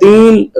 3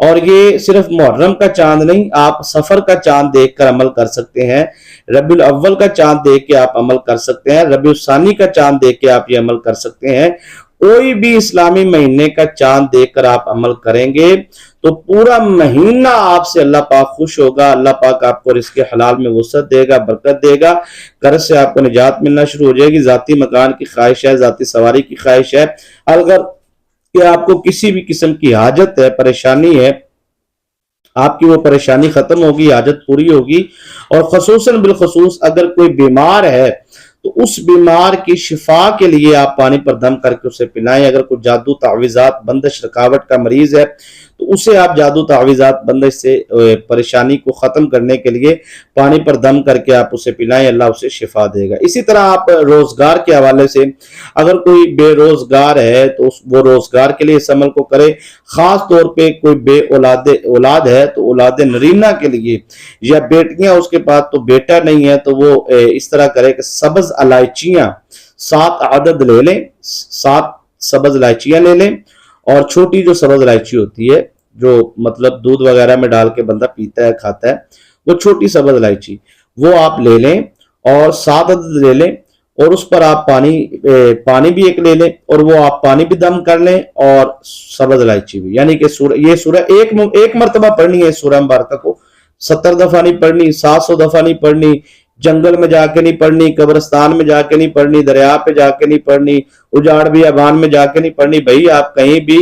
اور یہ صرف محرم کا چاند نہیں، آپ سفر کا چاند دیکھ کر عمل کر سکتے ہیں، ربیع الاول کا چاند دیکھ کے آپ عمل کر سکتے ہیں، ربیع الثانی کا چاند دیکھ کے آپ یہ عمل کر سکتے ہیں۔ کوئی بھی اسلامی مہینے کا چاند دیکھ کر آپ عمل کریں گے تو پورا مہینہ آپ سے اللہ پاک خوش ہوگا، اللہ پاک آپ کو رزق حلال میں وسعت دے گا، برکت دے گا، قرض سے آپ کو نجات ملنا شروع ہو جائے گی، ذاتی مکان کی خواہش ہے، ذاتی سواری کی خواہش ہے، اگر کہ آپ کو کسی بھی قسم کی حاجت ہے، پریشانی ہے، آپ کی وہ پریشانی ختم ہوگی، حاجت پوری ہوگی۔ اور خصوصاً بالخصوص اگر کوئی بیمار ہے تو اس بیمار کی شفا کے لیے آپ پانی پر دم کر کے اسے پلائیں۔ اگر کوئی جادو تعویذات بندش رکاوٹ کا مریض ہے تو اسے آپ جادو تعویذات بندش سے پریشانی کو ختم کرنے کے لیے پانی پر دم کر کے آپ اسے پلائیں، اللہ اسے شفا دے گا۔ اسی طرح آپ روزگار کے حوالے سے اگر کوئی بے روزگار ہے تو وہ روزگار کے لیے اس عمل کو کرے، خاص طور پہ کوئی بے اولاد ہے تو اولاد نرینہ کے لیے، یا بیٹیاں اس کے پاس تو بیٹا نہیں ہے تو وہ اس طرح کرے کہ سبز الائچیاں 7 عدد لے لیں، 7 سبز الائچیاں لے لیں، اور چھوٹی جو سبز الائچی ہوتی ہے جو مطلب دودھ وغیرہ میں ڈال کے بندہ پیتا ہے کھاتا ہے، وہ چھوٹی سبز الائچی وہ آپ لے لیں اور 7 عدد لے لیں، اور اس پر آپ پانی بھی ایک لے لیں، اور وہ آپ پانی بھی دم کر لیں اور سبز الائچی بھی، یعنی کہ یہ سورہ ایک مرتبہ پڑھنی ہے۔ سورہ مبارکہ کو 70 دفعہ نہیں پڑھنی، 700 دفعہ نہیں پڑھنی، جنگل میں جا کے نہیں پڑھنی، قبرستان میں جا کے نہیں پڑھنی، دریا پہ جا کے نہیں پڑھنی، اجاڑ بیابان میں جا کے نہیں پڑھنی۔ بھائی آپ کہیں بھی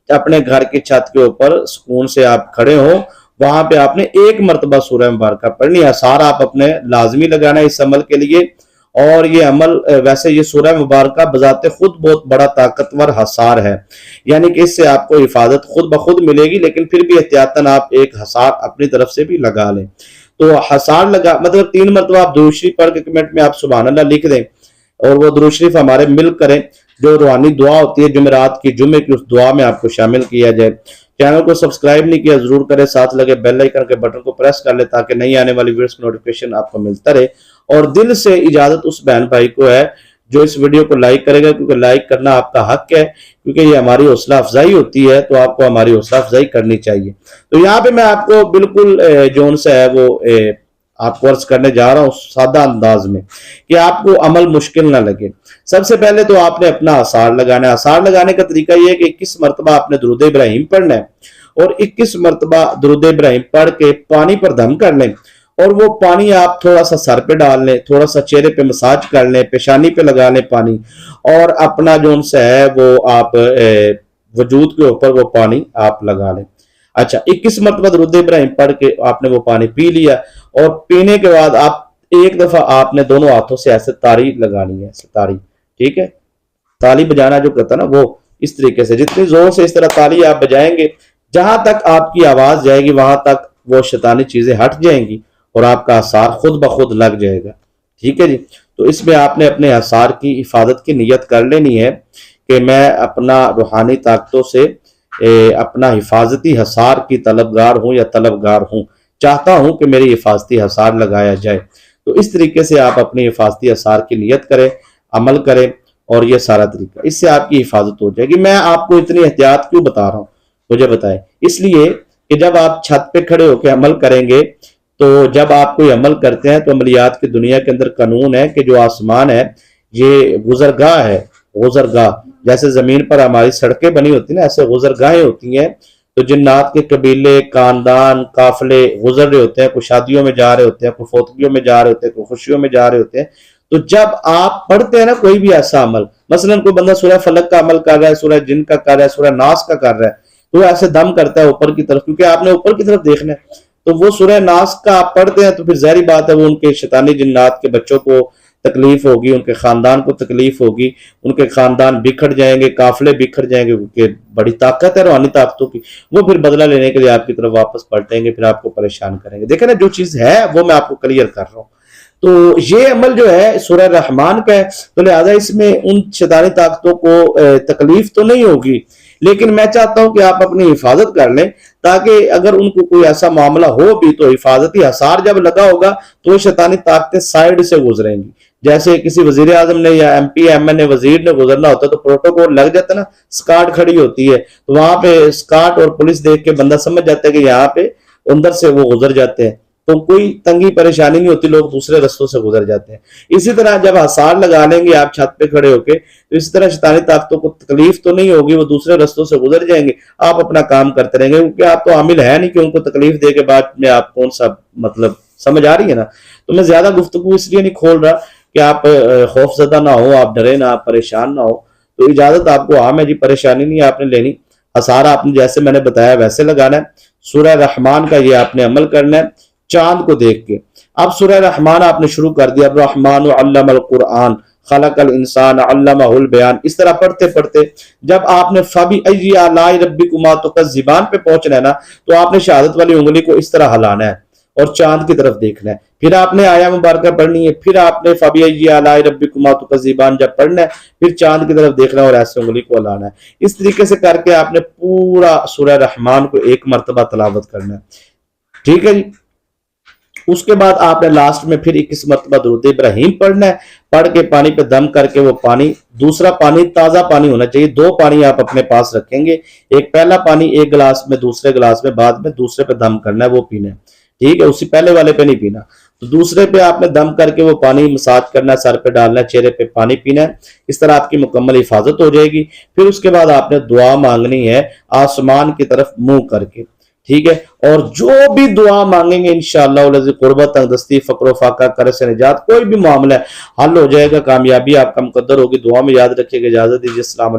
اپنے گھر کی چھت کے اوپر سکون سے آپ کھڑے ہوں، وہاں پہ آپ نے ایک مرتبہ سورہ مبارکہ پڑھنی ہے۔ اثار آپ اپنے لازمی لگانا ہے اس عمل کے لیے۔ اور یہ عمل ویسے یہ سورہ مبارکہ بذات خود بہت بڑا طاقتور حصار ہے، یعنی کہ اس سے آپ کو حفاظت خود بخود ملے گی، لیکن پھر بھی احتیاطاً آپ ایک حصار اپنی طرف سے بھی لگا لیں۔ تو حصار لگا مطلب 3 مرتبہ آپ درود شریف پڑھ کے کمنٹ میں آپ سبحان اللہ لکھ دیں، اور وہ درود شریف ہمارے مل کریں، جو روحانی دعا ہوتی ہے جمعرات کی، جمعے کی، اس دعا میں آپ کو شامل کیا جائے۔ چینل کو سبسکرائب نہیں کیا ضرور کریں، ساتھ لگے بیل آئیکن کے بٹن کو پریس کر لیں تاکہ نئی آنے والی ویڈیوز کی نوٹیفیکیشن آپ کو ملتا رہے۔ اور دل سے اجازت اس بہن بھائی کو ہے جو اس ویڈیو کو لائک کرے گا، کیونکہ لائک کرنا آپ کا حق ہے، کیونکہ یہ ہماری حوصلہ افزائی ہوتی ہے، تو آپ کو ہماری حوصلہ افزائی کرنی چاہیے۔ تو یہاں پہ میں آپ کو بالکل جون سے ہے وہ آپ کو عرض کرنے جا رہا ہوں سادہ انداز میں کہ آپ کو عمل مشکل نہ لگے۔ سب سے پہلے تو آپ نے اپنا آثار لگانا ہے۔ آثار لگانے کا طریقہ یہ ہے کہ 21 مرتبہ آپ نے درود ابراہیم پڑھنا ہے، اور 21 مرتبہ درود ابراہیم پڑھ کے پانی پر دم کر لیں، اور وہ پانی آپ تھوڑا سا سر پہ ڈال لیں، تھوڑا سا چہرے پہ مساج کر لیں، پیشانی پہ لگا لیں پانی، اور اپنا جو سے ہے وہ آپ وجود کے اوپر وہ پانی آپ لگا لیں۔ اچھا 21 مرتبہ درود ابراہیم پڑھ کے آپ نے وہ پانی پی لیا، اور پینے کے بعد آپ ایک دفعہ آپ نے دونوں ہاتھوں سے ایسے تالی لگانی ہے، ایسے تالی، ٹھیک ہے، تالی بجانا جو کہتا ہے نا وہ اس طریقے سے، جتنی زور سے اس طرح تالی آپ بجائیں گے، جہاں تک آپ کی آواز جائے گی وہاں تک وہ شیطانی چیزیں ہٹ جائیں گی اور آپ کا آثار خود بخود لگ جائے گا، ٹھیک ہے جی۔ تو اس میں آپ نے اپنے آثار کی حفاظت کی نیت کر لینی ہے کہ میں اپنا روحانی طاقتوں سے اپنا حفاظتی حصار کی طلبگار ہوں یا طلبگار ہوں، چاہتا ہوں کہ میری حفاظتی حصار لگایا جائے۔ تو اس طریقے سے آپ اپنی حفاظتی حصار کی نیت کریں، عمل کریں، اور یہ سارا طریقہ، اس سے آپ کی حفاظت ہو جائے گی۔ میں آپ کو اتنی احتیاط کیوں بتا رہا ہوں مجھے بتائیں، اس لیے کہ جب آپ چھت پہ کھڑے ہو کے عمل کریں گے تو جب آپ کوئی عمل کرتے ہیں تو عملیات کی دنیا کے اندر قانون ہے کہ جو آسمان ہے یہ گزرگاہ ہے، گزرگاہ، جیسے زمین پر ہماری سڑکیں بنی ہوتی ہیں نا، ایسے گزرگاہیں ہوتی ہیں۔ تو جنات کے قبیلے، خاندان، قافلے گزر رہے ہوتے ہیں، کوئی شادیوں میں جا رہے ہوتے ہیں، کوئی فوتگیوں میں جا رہے ہوتے ہیں، کوئی خوشیوں میں جا رہے ہوتے ہیں۔ تو جب آپ پڑھتے ہیں نا کوئی بھی ایسا عمل، مثلا کوئی بندہ سورہ فلق کا عمل کر رہا ہے، سورہ جن کا کر رہا ہے، سورہ ناس کا کر رہا ہے، تو وہ ایسے دم کرتا ہے اوپر کی طرف، کیونکہ آپ نے اوپر کی طرف دیکھنا ہے۔ تو وہ سورہ ناس کا آپ پڑھتے ہیں تو پھر ظاہری بات ہے وہ ان کے شیطانی جنات کے بچوں کو تکلیف ہوگی، ان کے خاندان کو تکلیف ہوگی، ان کے خاندان بکھر جائیں گے، قافلے بکھر جائیں گے، کیونکہ بڑی طاقت ہے روحانی طاقتوں کی، وہ پھر بدلہ لینے کے لیے آپ کی طرف واپس پلٹیں گے، پھر آپ کو پریشان کریں گے۔ دیکھیں نا، جو چیز ہے وہ میں آپ کو کلیئر کر رہا ہوں۔ تو یہ عمل جو ہے سورہ رحمان کا ہے، تو لہٰذا اس میں ان شیطانی طاقتوں کو تکلیف تو نہیں ہوگی، لیکن میں چاہتا ہوں کہ آپ اپنی حفاظت کر لیں، تاکہ اگر ان کو کوئی ایسا معاملہ ہو بھی تو حفاظتی حصار جب لگا ہوگا تو شیطانی طاقتیں سائیڈ سے گزریں گی۔ جیسے کسی وزیر اعظم نے یا ایم پی ایم این اے وزیر نے گزرنا ہوتا ہے تو پروٹوکول لگ جاتا ہے نا، سکاٹ کھڑی ہوتی ہے، تو وہاں پہ سکاٹ اور پولیس دیکھ کے بندہ سمجھ جاتا ہے کہ یہاں پہ اندر سے وہ گزر جاتے ہیں، تو کوئی تنگی پریشانی نہیں ہوتی، لوگ دوسرے رستوں سے گزر جاتے ہیں۔ اسی طرح جب حصار لگا لیں گے آپ چھت پہ کھڑے ہو کے، تو اسی طرح شیطانی طاقتوں کو تکلیف تو نہیں ہوگی، وہ دوسرے رستوں سے گزر جائیں گے، آپ اپنا کام کرتے رہیں گے، کیونکہ آپ تو عامل ہے نہیں کہ ان کو تکلیف دے کے بعد میں آپ کون سا مطلب، سمجھ آ رہی ہے نا۔ تو میں زیادہ گفتگو اس لیے نہیں کھول رہا کہ آپ خوف زدہ نہ ہو، آپ ڈرے نہ، آپ پریشان نہ ہو، تو اجازت آپ کو عام ہے جی، پریشانی نہیں آپ نے لینی، حصار آپ نے جیسے میں نے بتایا ویسے لگانا ہے۔ سورہ رحمان کا یہ آپ نے عمل کرنا ہے چاند کو دیکھ کے۔ اب سورہ رحمان آپ نے شروع کر دیا، الرحمن علم القرآن خلق الانسان علمہ البیان، اس طرح پڑھتے پڑھتے جب آپ نے فَبِأَيِّ آلَاءِ رَبِّكُمَا تُكَذِّبَانِ پہ پہنچنا ہے نا، تو آپ نے شہادت والی انگلی کو اس طرح ہلانا ہے اور چاند کی طرف دیکھنا ہے، پھر آپ نے آیا مبارکہ پڑھنی ہے، پھر آپ نے فَبِأَيِّ آلَاءِ رَبِّكُمَا تُكَذِّبَانِ جب پڑھنا ہے، پھر چاند کی طرف دیکھنا ہے اور ایسے انگلی کو ہلانا ہے۔ اس طریقے سے کر کے آپ نے پورا سورہ رحمان کو ایک مرتبہ تلاوت کرنا ہے، ٹھیک ہے جی۔ اس کے بعد آپ نے لاسٹ میں پھر 21 مرتبہ درود ابراہیم پڑھنا ہے، پڑھ کے پانی پہ دم کر کے وہ پانی، دوسرا پانی تازہ پانی ہونا چاہیے، 2 پانی آپ اپنے پاس رکھیں گے، ایک پہلا پانی ایک گلاس میں، دوسرے گلاس میں بعد میں دوسرے پہ دم کرنا ہے، وہ پینا ہے، ٹھیک ہے، اسی پہلے والے پہ نہیں پینا۔ تو دوسرے پہ آپ نے دم کر کے وہ پانی مساج کرنا ہے، سر پہ ڈالنا ہے، چہرے پہ پانی پینا ہے، اس طرح آپ کی مکمل حفاظت ہو جائے گی۔ پھر اس کے بعد آپ نے دعا مانگنی ہے آسمان کی طرف منہ کر کے، ٹھیک ہے، اور جو بھی دعا مانگیں گے انشاءاللہ الذی قربت تنگدستی فقر و فاقہ قرض سے نجات، کوئی بھی معاملہ ہے حل ہو جائے گا، کامیابی آپ کا مقدر ہوگی۔ دعا میں یاد رکھیے گا، اجازت دیجیے، السلام علیکم۔